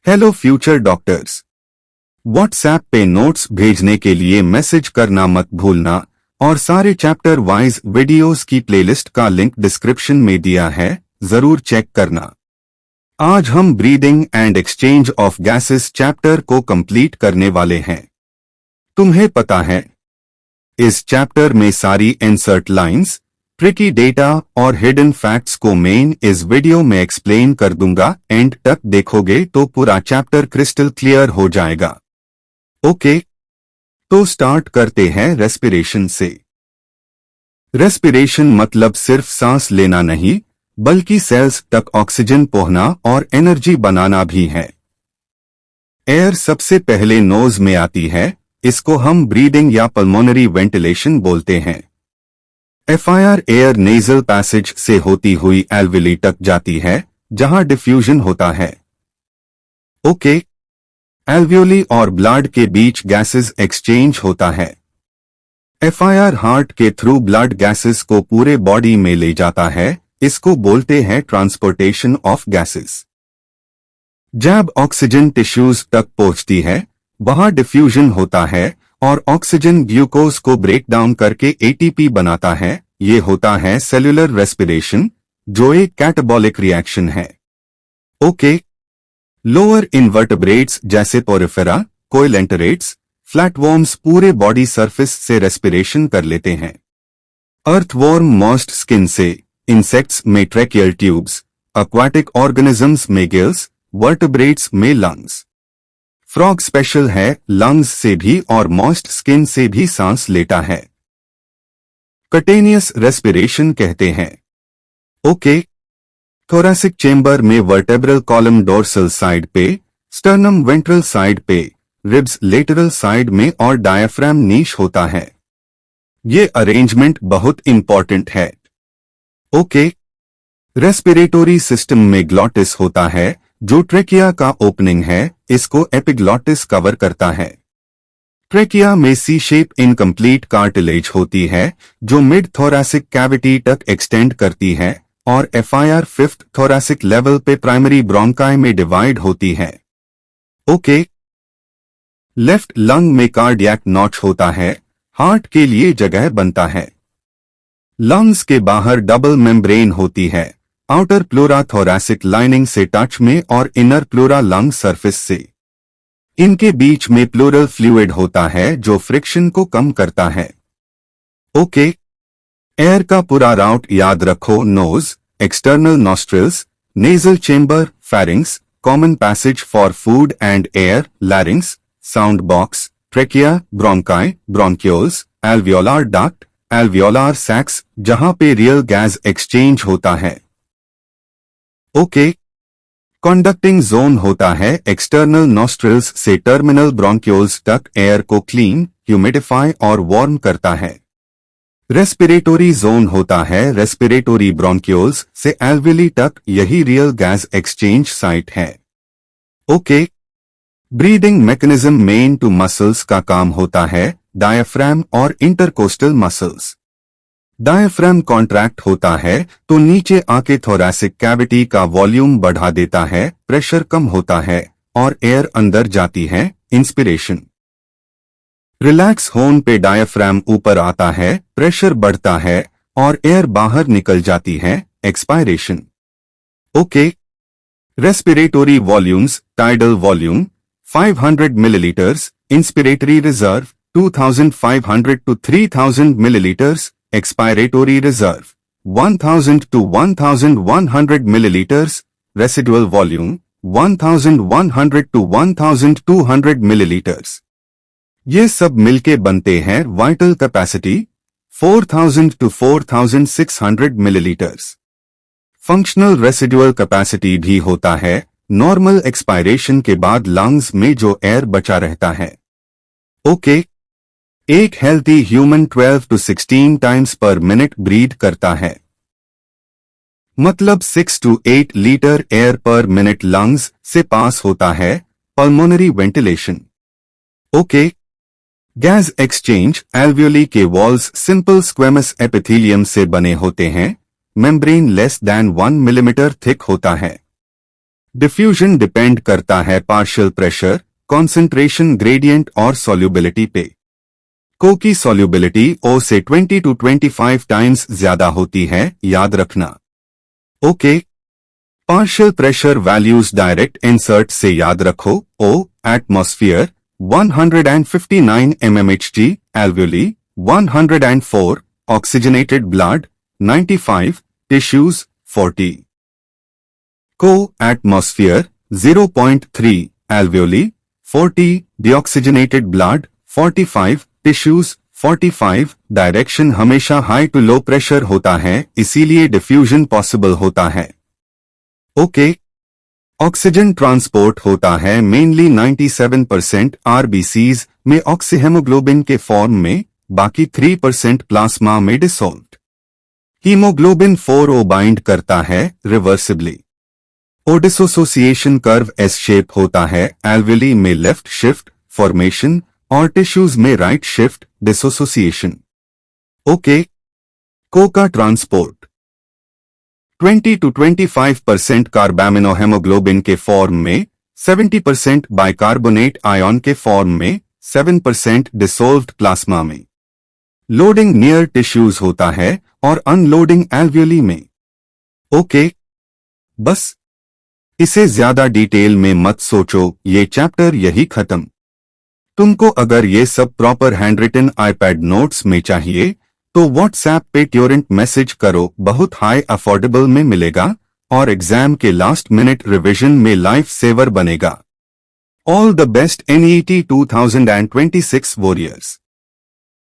Hello future doctors. WhatsApp पे notes भेजने के लिए मैसेज करना मत भूलना और सारे चैप्टर वाइज वीडियोस की प्लेलिस्ट का लिंक डिस्क्रिप्शन में दिया है, जरूर चेक करना। आज हम breathing and exchange of gases chapter को कंप्लीट करने वाले हैं। तुम्हें पता है, इस चैप्टर में सारी इंसर्ट लाइंस, ट्रिकी डेटा और हिडन फैक्ट्स को मेन इस वीडियो में एक्सप्लेन कर दूंगा। एंड तक देखोगे तो पूरा चैप्टर क्रिस्टल क्लियर हो जाएगा। ओके, तो स्टार्ट करते हैं रेस्पिरेशन से। रेस्पिरेशन मतलब सिर्फ सांस लेना नहीं, बल्कि सेल्स तक ऑक्सीजन पहुंचना और एनर्जी बनाना भी है। एयर सबसे पहले नोज में आती है, इसको हम ब्रीदिंग या पल्मोनरी वेंटिलेशन बोलते हैं। एफआईआर एयर नेजल पैसेज से होती हुई एल्विली तक जाती है, जहां डिफ्यूजन होता है। ओके, एल्वियोली और ब्लड के बीच गैसेस एक्सचेंज होता है। एफआईआर हार्ट के थ्रू ब्लड गैसेस को पूरे बॉडी में ले जाता है, इसको बोलते हैं ट्रांसपोर्टेशन ऑफ गैसेस। जब ऑक्सीजन टिश्यूज तक पहुंचती है, वहां डिफ्यूजन होता है और ऑक्सीजन ग्लूकोज को ब्रेक डाउन करके एटीपी बनाता है। ये होता है सेल्यूलर रेस्पिरेशन, जो एक कैटाबॉलिक रिएक्शन है। ओके, लोअर इनवर्टेब्रेट्स जैसे पोरिफेरा, कोइलेंटरेट्स, फ्लैटवॉर्म्स पूरे बॉडी सरफेस से रेस्पिरेशन कर लेते हैं। अर्थवॉर्म मॉइस्ट स्किन से, इंसेक्ट्स में ट्रैकियल ट्यूब्स, एक्वाटिक ऑर्गेनिजम्स में गिल्स, वर्टेब्रेट्स में लंग्स। फ्रॉग स्पेशल है, लंग्स से भी और मॉइस्ट स्किन से भी सांस लेता है। कटेनियस रेस्पिरेशन कहते हैं। ओके, थोरैसिक चेंबर में वर्टेब्रल कॉलम डोर्सल साइड पे, स्टर्नम वेंट्रल साइड पे, रिब्स लेटरल साइड में और डायफ्राम नीश होता है। ये अरेंजमेंट बहुत इंपॉर्टेंट है। ओके, रेस्पिरेटरी सिस्टम में ग्लॉटिस होता है, जो ट्रेकिया का ओपनिंग है, इसको एपिग्लॉटिस कवर करता है। ट्रेकिया में सी शेप इनकम्प्लीट कार्टिलेज होती है, जो मिड थोरैसिक कैविटी तक एक्सटेंड करती है और एफआईआर फिफ्थ थोरैसिक लेवल पे प्राइमरी ब्रोंकाई में डिवाइड होती है। ओके, लेफ्ट लंग में कार्डियक नॉच होता है, हार्ट के लिए जगह बनता है। लंग्स के बाहर डबल मेम्ब्रेन होती है, आउटर प्लूरा थोरैसिक लाइनिंग से टच में और इनर प्लूरा लंग सरफेस से। इनके बीच में प्लूरल फ्लूइड होता है, जो फ्रिक्शन को कम करता है। ओके, एयर का पूरा राउट याद रखो। Nose, external nostrils, nasal chamber, pharynx, common passage for food and air, larynx, sound box, trachea, bronchi, bronchioles, alveolar duct, alveolar sacs, जहां पे रियल गैस एक्सचेंज होता है। ओके, कंडक्टिंग जोन होता है, एक्सटर्नल नॉस्ट्रिल्स से terminal bronchioles तक air को clean, humidify और वार्म करता है। रेस्पिरेटरी जोन होता है, रेस्पिरेटरी ब्रोंक्यूल्स से एल्वियोली तक, यही रियल गैस एक्सचेंज साइट है। Okay, breathing mechanism main two muscles का काम होता है, डायफ्राम और इंटरकोस्टल मसल्स। डायफ्राम कॉन्ट्रैक्ट होता है तो नीचे आके थोरैसिक कैविटी का वॉल्यूम बढ़ा देता है, प्रेशर कम होता है और एयर अंदर जाती है, इंस्पिरेशन। रिलैक्स होन पे डायफ्राम ऊपर आता है, प्रेशर बढ़ता है और एयर बाहर निकल जाती है, expiration. Okay, respiratory volumes, tidal volume 500 millilitres, inspiratory reserve 2500 to 3000 millilitres, expiratory reserve 1000 to 1100 milliliters, residual volume 1100 to 1200 milliliters। ये सब मिलके बनते हैं vital capacity 4000 to 4600 milliliters। Functional residual capacity भी होता है, नॉर्मल एक्सपायरेशन के बाद लंग्स में जो एयर बचा रहता है। ओके, एक healthy human 12 to 16 times per minute breathe करता है, मतलब 6 to 8 litre air per minute lungs से पास होता है, pulmonary ventilation. Okay, gas exchange, alveoli के वॉल्स सिंपल स्क्वेमस एपिथेलियम से बने होते हैं, membrane less than 1 millimetre thick होता है। डिफ्यूजन डिपेंड करता है पार्शियल प्रेशर, कॉन्सेंट्रेशन ग्रेडियंट और सॉल्युबिलिटी पे। को की सॉल्युबिलिटी ओ से 20 to 25 टाइम्स ज्यादा होती है, याद रखना। Okay, partial pressure values direct insert से याद रखो। ओ atmosphere 159 mmHg, alveoli 104, oxygenated blood 95, tissues 40. को atmosphere 0.3, alveoli 40, deoxygenated blood 45, tissues 45। Direction हमेशा हाई टू लो प्रेशर होता है, इसीलिए डिफ्यूजन पॉसिबल होता है। ओके, ऑक्सीजन ट्रांसपोर्ट होता है मेनली 97% आरबीसीज में ऑक्सीहेमोग्लोबिन के फॉर्म में, बाकी 3% प्लाज्मा में डिसॉल्व्ड। हीमोग्लोबिन 4O बाइंड करता है रिवर्सिबली। ओ डिसोसिएशन कर्व एस शेप होता है, एल्वेली में लेफ्ट शिफ्ट फॉर्मेशन और टिश्यूज में राइट शिफ्ट डिसोसिएशन। ओके, को का ट्रांसपोर्ट 20 to 25% कार्बामिनोहेमोग्लोबिन के फॉर्म में, 70% बाइकार्बोनेट आयन के फॉर्म में, 7% डिसोल्व्ड प्लाज्मा में। लोडिंग नियर टिश्यूज होता है और अनलोडिंग एल्वियोली में। ओके, बस इसे ज्यादा डिटेल में मत सोचो, ये चैप्टर यही खत्म। तुमको अगर ये सब प्रॉपर हैंडरिटन आईपैड नोट्स में चाहिए तो व्हाट्सएप पे ट्यूरेंट मैसेज करो, बहुत हाई अफोर्डेबल में मिलेगा और एग्जाम के लास्ट मिनट रिवीजन में लाइफ सेवर बनेगा। All the best NET 2026 warriors.